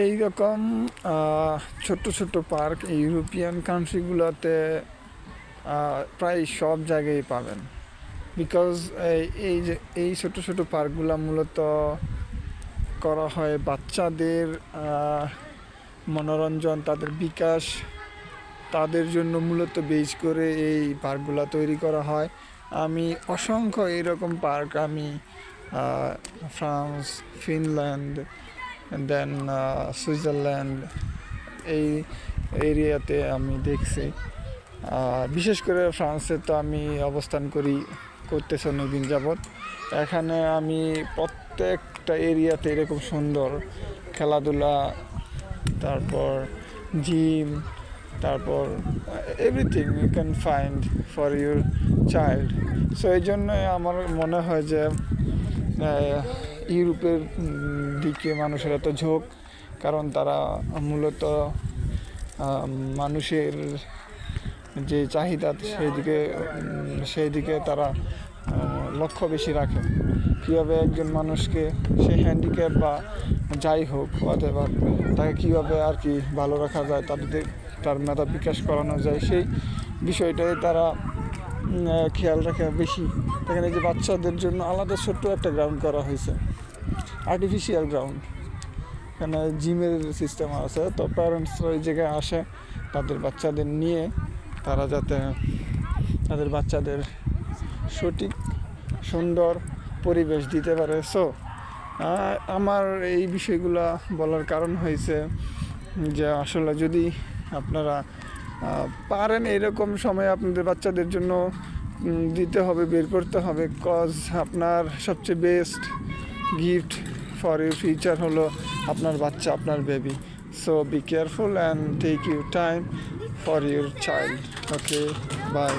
এই রকম ছোট্ট ছোট্ট পার্ক ইউরোপিয়ান কান্ট্রিগুলোতে প্রায় সব জায়গায় পাবেন। বিকজ এই যে এই ছোটো ছোটো পার্কগুলো মূলত করা হয় বাচ্চাদের মনোরঞ্জন, তাদের বিকাশ, তাদের জন্য মূলত বেস করে এই পার্কগুলো তৈরি করা হয়। আমি অসংখ্য এইরকম পার্ক আমি ফ্রান্স, ফিনল্যান্ড, দেন সুইজারল্যান্ড এই এরিয়াতে আমি দেখছি। বিশেষ করে ফ্রান্সে তো আমি অবস্থান করতেছি অনেকদিন যাবৎ। এখানে আমি প্রত্যেকটা এরিয়াতে এরকম সুন্দর খেলাধুলা, তারপর জিম, তারপর everything you can find for your child. সো এই জন্যই আমার মনে হয় যে ইউরোপের দিকে মানুষের এত ঝোঁক, কারণ তারা মূলত মানুষের যে চাহিদা সেই দিকে তারা লক্ষ্য বেশি রাখে। কীভাবে একজন মানুষকে সে হ্যান্ডিক্যাপ বা যাই হোক অথবা তাকে কীভাবে আর কি ভালো রাখা যায়, তার মেধা বিকাশ করানো যায়, সেই বিষয়টাই তারা খেয়াল রাখে বেশি। এখানে যে বাচ্চাদের জন্য আলাদা ছোট্ট একটা গ্রাউন্ড করা হয়েছে, আর্টিফিশিয়াল গ্রাউন্ড। এখানে জিমের সিস্টেম আছে, তো প্যারেন্টসরা ওই জায়গায় আসে তাদের বাচ্চাদের নিয়ে, তারা যাতে তাদের বাচ্চাদের সঠিক সুন্দর পরিবেশ দিতে পারে। সো আমার এই বিষয়গুলো বলার কারণ হয়েছে যে আসলে যদি আপনারা পারেন এরকম সময় আপনাদের বাচ্চাদের জন্য দিতে হবে, বের করতে হবে। কজ আপনার সবচেয়ে best gift for your future হলো আপনার বাচ্চা, আপনার baby. So be careful and take your time for your child. Okay, by.